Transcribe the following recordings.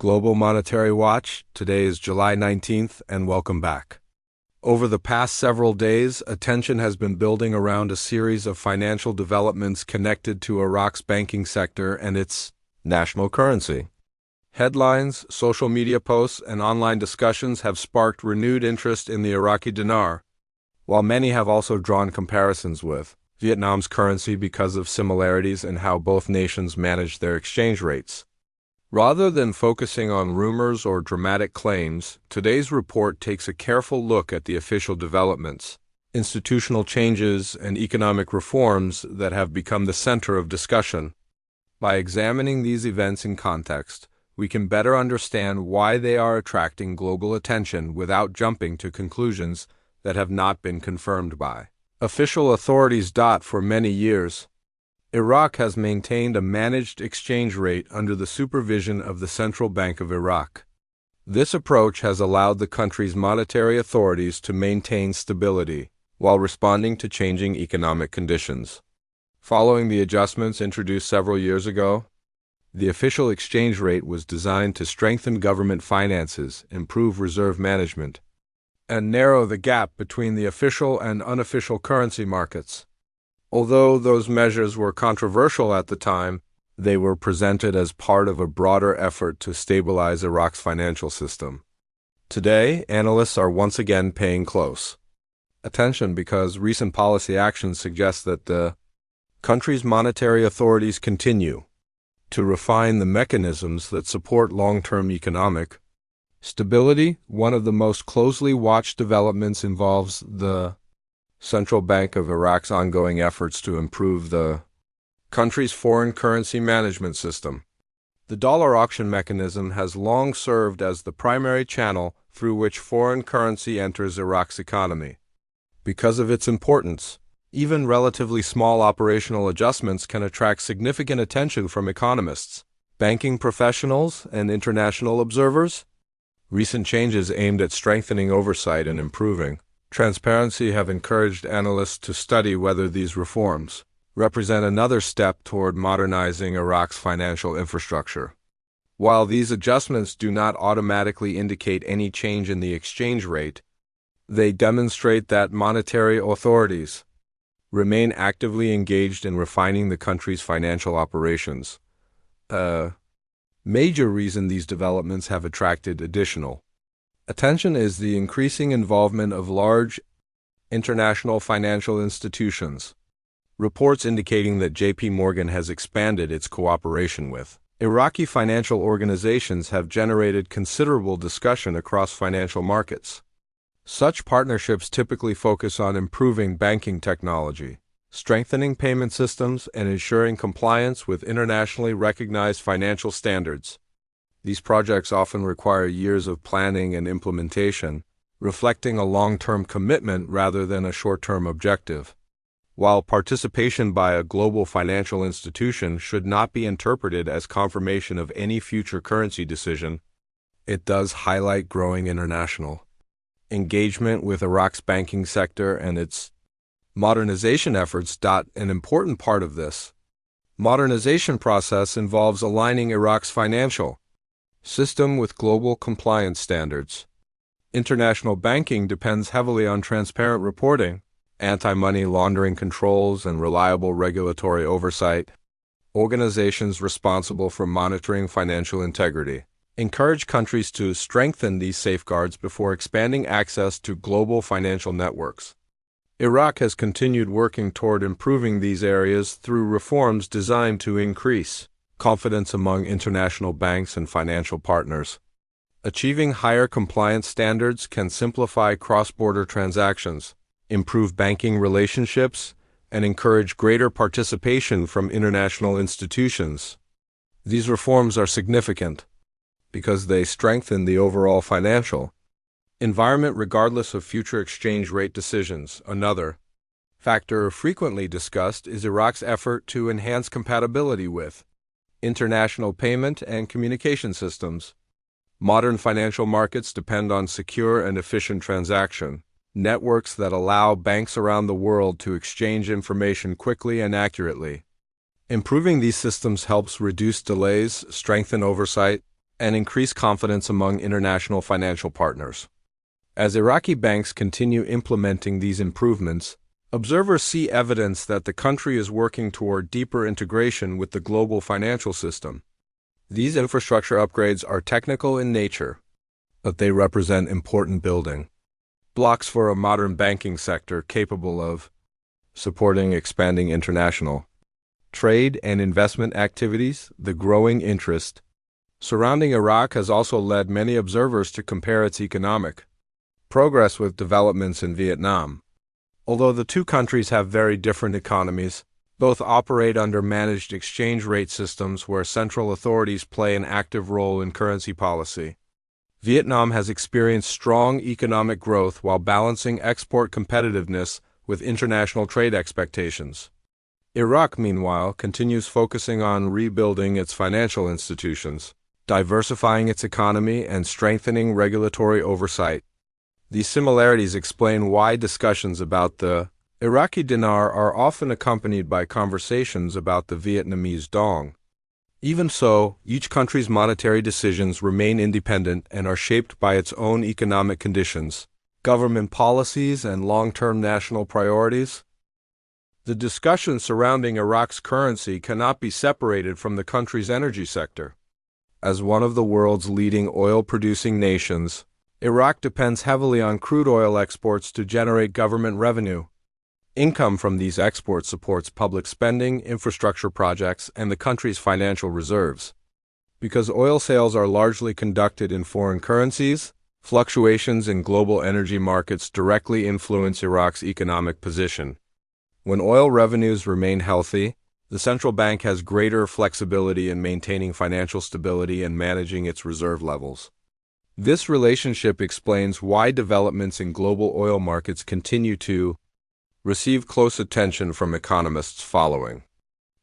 Global Monetary Watch. Today is July 19th, and welcome back. Over the past several days, attention has been building around a series of financial developments connected to Iraq's banking sector and its national currency. Headlines, social media posts, and online discussions have sparked renewed interest in the Iraqi Dinar, while many have also drawn comparisons with Vietnam's currency because of similarities in how both nations manage their exchange rates. Rather than focusing on rumors or dramatic claims, today's report takes a careful look at the official developments, institutional changes, and economic reforms that have become the center of discussion. By examining these events in context, we can better understand why they are attracting global attention without jumping to conclusions that have not been confirmed by official authorities. For many years, Iraq has maintained a managed exchange rate under the supervision of the Central Bank of Iraq. This approach has allowed the country's monetary authorities to maintain stability while responding to changing economic conditions. Following the adjustments introduced several years ago, the official exchange rate was designed to strengthen government finances, improve reserve management, and narrow the gap between the official and unofficial currency markets. Although those measures were controversial at the time, they were presented as part of a broader effort to stabilize Iraq's financial system. Today, analysts are once again paying close attention because recent policy actions suggest that the country's monetary authorities continue to refine the mechanisms that support long-term economic stability. One of the most closely watched developments involves the Central Bank of Iraq's ongoing efforts to improve the country's foreign currency management system. The dollar auction mechanism has long served as the primary channel through which foreign currency enters Iraq's economy. Because of its importance, even relatively small operational adjustments can attract significant attention from economists, banking professionals, and international observers. Recent changes aimed at strengthening oversight and improving transparency have encouraged analysts to study whether these reforms represent another step toward modernizing Iraq's financial infrastructure. While these adjustments do not automatically indicate any change in the exchange rate, they demonstrate that monetary authorities remain actively engaged in refining the country's financial operations. A major reason these developments have attracted additional attention is the increasing involvement of large international financial institutions. Reports indicating that J.P. Morgan has expanded its cooperation with Iraqi financial organizations have generated considerable discussion across financial markets. Such partnerships typically focus on improving banking technology, strengthening payment systems, and ensuring compliance with internationally recognized financial standards. These projects often require years of planning and implementation, reflecting a long-term commitment rather than a short-term objective. While participation by a global financial institution should not be interpreted as confirmation of any future currency decision, it does highlight growing international engagement with Iraq's banking sector and its modernization efforts. An important part of this modernization process involves aligning Iraq's financial system with global compliance standards. International banking depends heavily on transparent reporting, anti-money laundering controls, and reliable regulatory oversight. Organizations responsible for monitoring financial integrity encourage countries to strengthen these safeguards before expanding access to global financial networks. Iraq has continued working toward improving these areas through reforms designed to increase confidence among international banks and financial partners. Achieving higher compliance standards can simplify cross-border transactions, improve banking relationships, and encourage greater participation from international institutions. These reforms are significant because they strengthen the overall financial environment regardless of future exchange rate decisions. Another factor frequently discussed is Iraq's effort to enhance compatibility with international payment and communication systems. Modern financial markets depend on secure and efficient transaction networks that allow banks around the world to exchange information quickly and accurately. Improving these systems helps reduce delays, strengthen oversight, and increase confidence among international financial partners. As Iraqi banks continue implementing these improvements, observers see evidence that the country is working toward deeper integration with the global financial system. These infrastructure upgrades are technical in nature, but they represent important building blocks for a modern banking sector capable of supporting expanding international trade and investment activities. The growing interest surrounding Iraq has also led many observers to compare its economic progress with developments in Vietnam. Although the two countries have very different economies, both operate under managed exchange rate systems where central authorities play an active role in currency policy. Vietnam has experienced strong economic growth while balancing export competitiveness with international trade expectations. Iraq, meanwhile, continues focusing on rebuilding its financial institutions, diversifying its economy, and strengthening regulatory oversight. These similarities explain why discussions about the Iraqi dinar are often accompanied by conversations about the Vietnamese Dong. Even so, each country's monetary decisions remain independent and are shaped by its own economic conditions, government policies, and long-term national priorities. The discussion surrounding Iraq's currency cannot be separated from the country's energy sector. As one of the world's leading oil-producing nations, Iraq depends heavily on crude oil exports to generate government revenue. Income from these exports supports public spending, infrastructure projects, and the country's financial reserves. Because oil sales are largely conducted in foreign currencies, fluctuations in global energy markets directly influence Iraq's economic position. When oil revenues remain healthy, the central bank has greater flexibility in maintaining financial stability and managing its reserve levels. This relationship explains why developments in global oil markets continue to receive close attention from economists following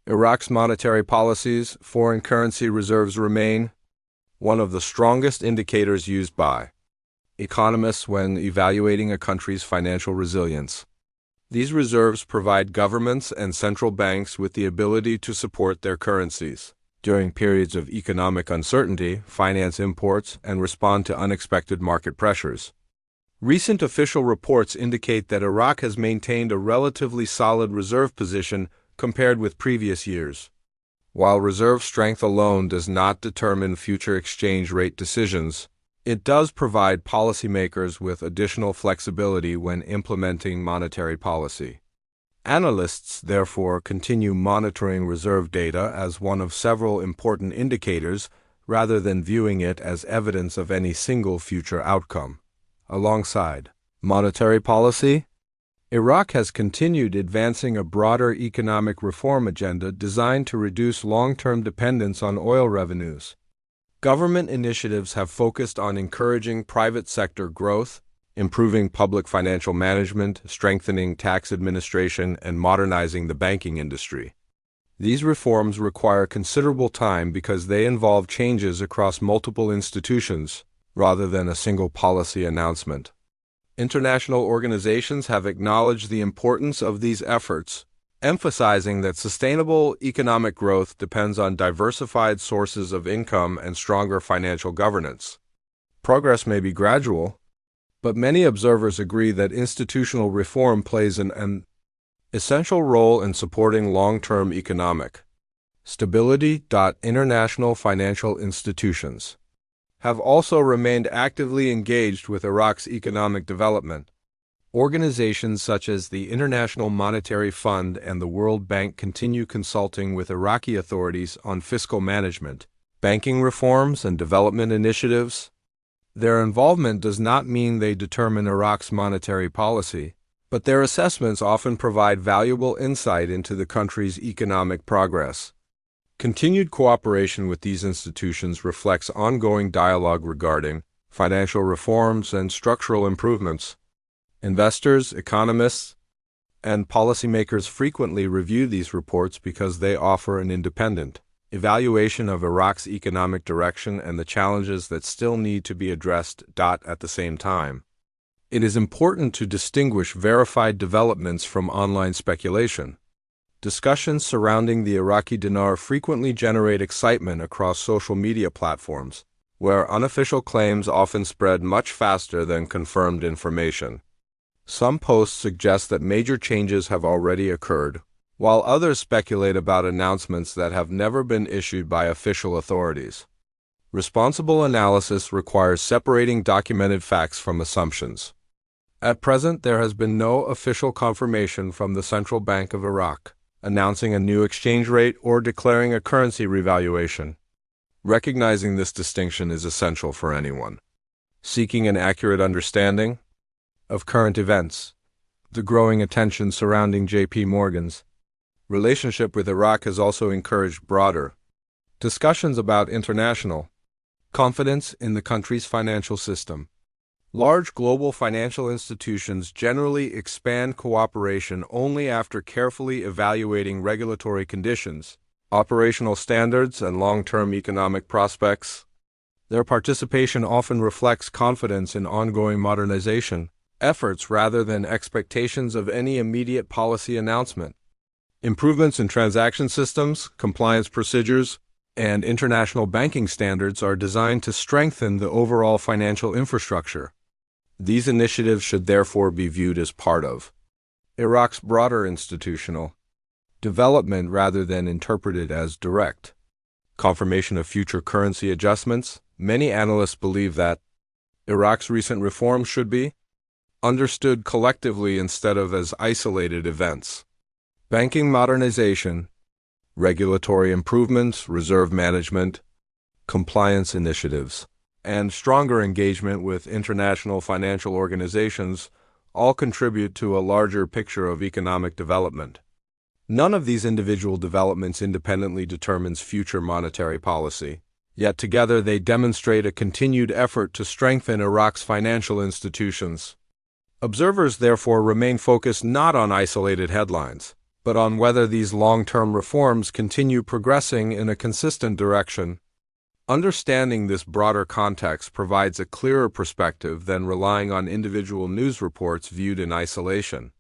Iraq's monetary policies. Foreign currency reserves remain one of the strongest indicators used by economists when evaluating a country's financial resilience. These reserves provide governments and central banks with the ability to support their currencies during periods of economic uncertainty, finance imports, and respond to unexpected market pressures. Recent official reports indicate that Iraq has maintained a relatively solid reserve position compared with previous years. While reserve strength alone does not determine future exchange rate decisions, it does provide policymakers with additional flexibility when implementing monetary policy. Analysts, therefore, continue monitoring reserve data as one of several important indicators rather than viewing it as evidence of any single future outcome. Alongside monetary policy, Iraq has continued advancing a broader economic reform agenda designed to reduce long-term dependence on oil revenues. Government initiatives have focused on encouraging private sector growth, improving public financial management, strengthening tax administration, and modernizing the banking industry. These reforms require considerable time because they involve changes across multiple institutions, rather than a single policy announcement. International organizations have acknowledged the importance of these efforts, emphasizing that sustainable economic growth depends on diversified sources of income and stronger financial governance. Progress may be gradual, but many observers agree that institutional reform plays an essential role in supporting long-term economic stability. International financial institutions have also remained actively engaged with Iraq's economic development. Organizations such as the International Monetary Fund and the World Bank continue consulting with Iraqi authorities on fiscal management, banking reforms, and development initiatives. Their involvement does not mean they determine Iraq's monetary policy, but their assessments often provide valuable insight into the country's economic progress. Continued cooperation with these institutions reflects ongoing dialogue regarding financial reforms and structural improvements. Investors, economists, and policymakers frequently review these reports because they offer an independent evaluation of Iraq's economic direction and the challenges that still need to be addressed. At the same time, it is important to distinguish verified developments from online speculation. Discussions surrounding the Iraqi dinar frequently generate excitement across social media platforms, where unofficial claims often spread much faster than confirmed information. Some posts suggest that major changes have already occurred, while others speculate about announcements that have never been issued by official authorities. Responsible analysis requires separating documented facts from assumptions. At present, there has been no official confirmation from the Central Bank of Iraq, announcing a new exchange rate or declaring a currency revaluation. Recognizing this distinction is essential for anyone seeking an accurate understanding of current events. The growing attention surrounding J.P. Morgan's relationship with Iraq has also encouraged broader discussions about international confidence in the country's financial system. Large global financial institutions generally expand cooperation only after carefully evaluating regulatory conditions, operational standards, and long-term economic prospects. Their participation often reflects confidence in ongoing modernization efforts rather than expectations of any immediate policy announcement. Improvements in transaction systems, compliance procedures, and international banking standards are designed to strengthen the overall financial infrastructure. These initiatives should therefore be viewed as part of Iraq's broader institutional development rather than interpreted as direct confirmation of future currency adjustments. Many analysts believe that Iraq's recent reforms should be understood collectively instead of as isolated events. Banking modernization, regulatory improvements, reserve management, compliance initiatives, and stronger engagement with international financial organizations all contribute to a larger picture of economic development. None of these individual developments independently determines future monetary policy, yet together they demonstrate a continued effort to strengthen Iraq's financial institutions. Observers therefore remain focused not on isolated headlines, but on whether these long-term reforms continue progressing in a consistent direction. Understanding this broader context provides a clearer perspective than relying on individual news reports viewed in isolation.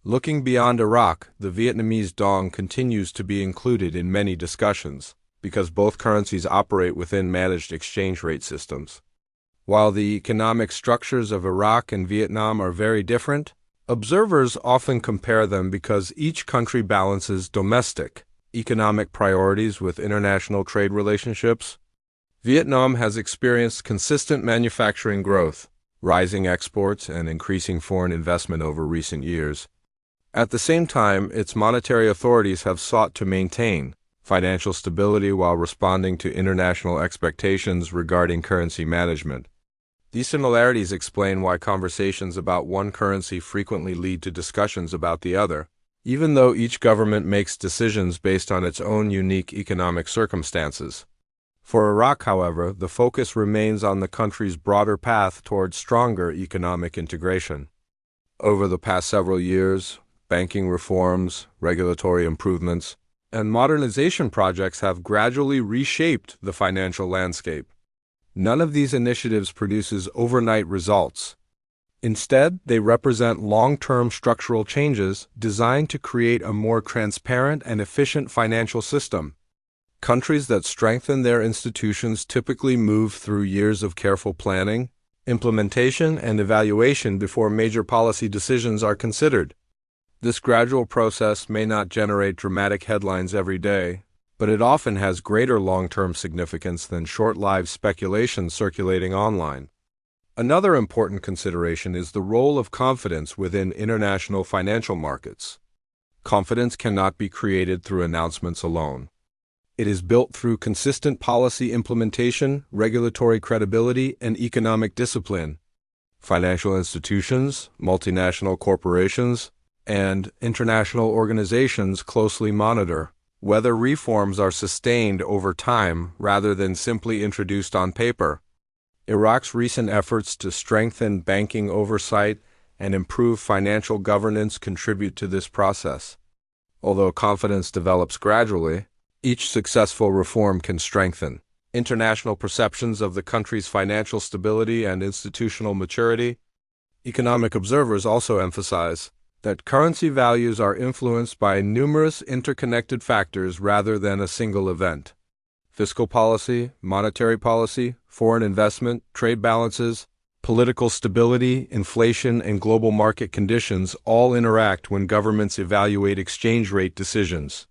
Looking beyond Iraq, the Vietnamese Dong continues to be included in many discussions, because both currencies operate within managed exchange rate systems. While the economic structures of Iraq and Vietnam are very different, observers often compare them because each country balances domestic economic priorities with international trade relationships. Vietnam has experienced consistent manufacturing growth, rising exports, and increasing foreign investment over recent years. At the same time, its monetary authorities have sought to maintain financial stability while responding to international expectations regarding currency management. These similarities explain why conversations about one currency frequently lead to discussions about the other, even though each government makes decisions based on its own unique economic circumstances. For Iraq, however, the focus remains on the country's broader path towards stronger economic integration. Over the past several years, banking reforms, regulatory improvements, and modernization projects have gradually reshaped the financial landscape. None of these initiatives produces overnight results. Instead, they represent long-term structural changes designed to create a more transparent and efficient financial system. Countries that strengthen their institutions typically move through years of careful planning, implementation, and evaluation before major policy decisions are considered. This gradual process may not generate dramatic headlines every day, but it often has greater long-term significance than short-lived speculation circulating online. Another important consideration is the role of confidence within international financial markets. Confidence cannot be created through announcements alone. It is built through consistent policy implementation, regulatory credibility, and economic discipline. Financial institutions, multinational corporations, and international organizations closely monitor whether reforms are sustained over time rather than simply introduced on paper. Iraq's recent efforts to strengthen banking oversight and improve financial governance contribute to this process. Although confidence develops gradually, each successful reform can strengthen international perceptions of the country's financial stability and institutional maturity. Economic observers also emphasize that currency values are influenced by numerous interconnected factors rather than a single event. fiscal policy, monetary policy, foreign investment, trade balances, political stability, inflation, and global market conditions all interact when governments evaluate exchange rate decisions.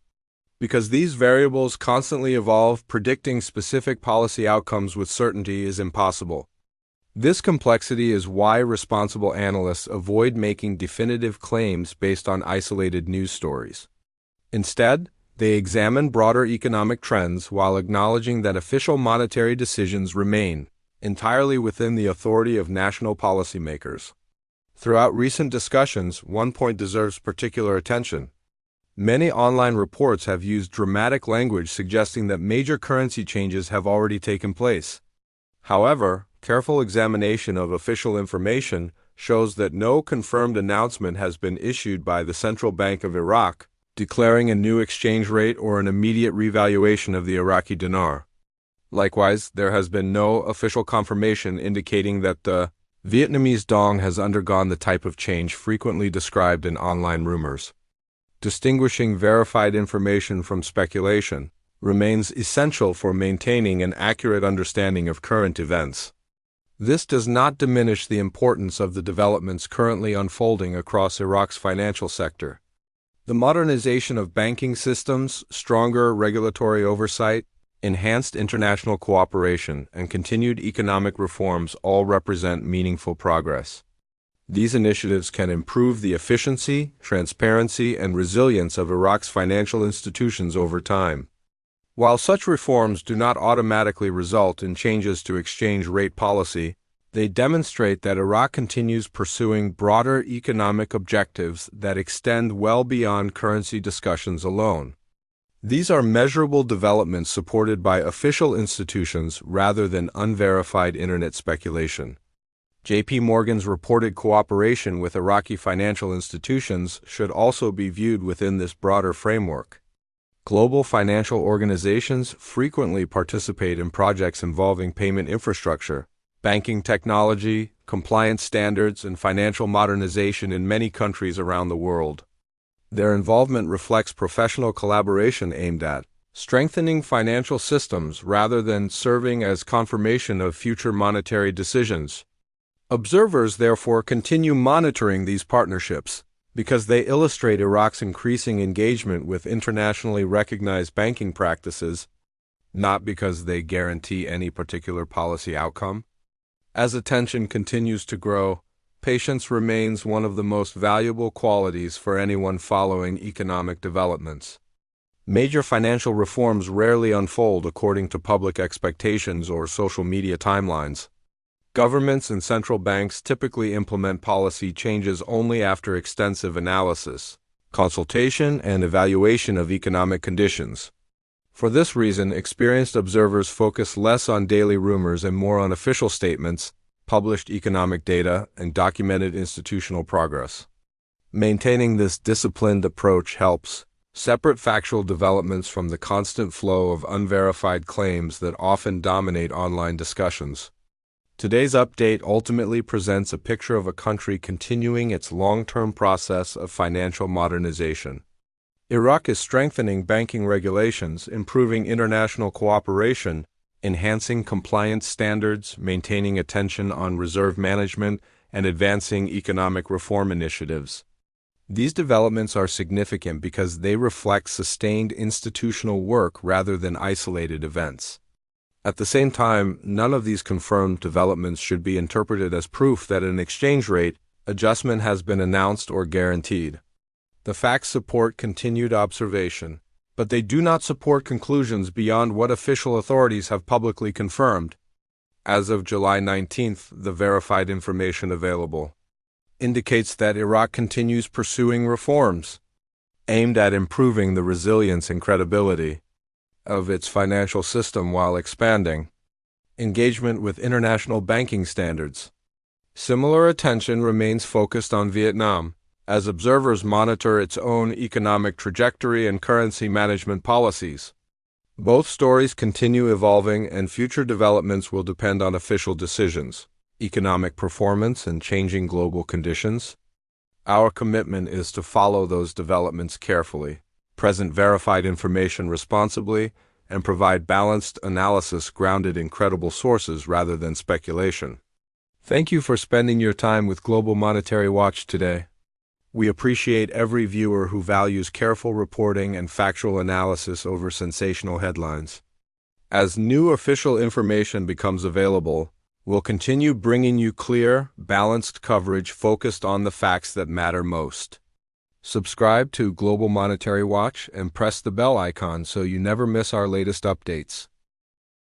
Because these variables constantly evolve, predicting specific policy outcomes with certainty is impossible. This complexity is why responsible analysts avoid making definitive claims based on isolated news stories. Instead, they examine broader economic trends while acknowledging that official monetary decisions remain entirely within the authority of national policymakers. Throughout recent discussions, one point deserves particular attention. Many online reports have used dramatic language suggesting that major currency changes have already taken place. However, careful examination of official information shows that no confirmed announcement has been issued by the Central Bank of Iraq declaring a new exchange rate or an immediate revaluation of the Iraqi dinar. Likewise, there has been no official confirmation indicating that the Vietnamese Dong has undergone the type of change frequently described in online rumors. Distinguishing verified information from speculation remains essential for maintaining an accurate understanding of current events. This does not diminish the importance of the developments currently unfolding across Iraq's financial sector. The modernization of banking systems, stronger regulatory oversight, enhanced international cooperation, and continued economic reforms all represent meaningful progress. These initiatives can improve the efficiency, transparency, and resilience of Iraq's financial institutions over time. While such reforms do not automatically result in changes to exchange rate policy, they demonstrate that Iraq continues pursuing broader economic objectives that extend well beyond currency discussions alone. These are measurable developments supported by official institutions rather than unverified internet speculation. J.P. Morgan's reported cooperation with Iraqi financial institutions should also be viewed within this broader framework. Global financial organizations frequently participate in projects involving payment infrastructure, banking technology, compliance standards, and financial modernization in many countries around the world. Their involvement reflects professional collaboration aimed at strengthening financial systems rather than serving as confirmation of future monetary decisions. Observers therefore continue monitoring these partnerships because they illustrate Iraq's increasing engagement with internationally recognized banking practices, not because they guarantee any particular policy outcome. As attention continues to grow, patience remains one of the most valuable qualities for anyone following economic developments. Major financial reforms rarely unfold according to public expectations or social media timelines. Governments and central banks typically implement policy changes only after extensive analysis, consultation, and evaluation of economic conditions. For this reason, experienced observers focus less on daily rumors and more on official statements, published economic data, and documented institutional progress. Maintaining this disciplined approach helps separate factual developments from the constant flow of unverified claims that often dominate online discussions. Today's update ultimately presents a picture of a country continuing its long-term process of financial modernization. Iraq is strengthening banking regulations, improving international cooperation, enhancing compliance standards, maintaining attention on reserve management, and advancing economic reform initiatives. These developments are significant because they reflect sustained institutional work rather than isolated events. At the same time, none of these confirmed developments should be interpreted as proof that an exchange rate adjustment has been announced or guaranteed. The facts support continued observation, but they do not support conclusions beyond what official authorities have publicly confirmed. As of July 19th, the verified information available indicates that Iraq continues pursuing reforms aimed at improving the resilience and credibility of its financial system while expanding engagement with international banking standards. Similar attention remains focused on Vietnam, as observers monitor its own economic trajectory and currency management policies. Both stories continue evolving, and future developments will depend on official decisions, economic performance, and changing global conditions. Our commitment is to follow those developments carefully, present verified information responsibly, and provide balanced analysis grounded in credible sources rather than speculation. Thank you for spending your time with Global Monetary Watch today. We appreciate every viewer who values careful reporting and factual analysis over sensational headlines. As new official information becomes available, we'll continue bringing you clear, balanced coverage focused on the facts that matter most. Subscribe to Global Monetary Watch and press the bell icon so you never miss our latest updates.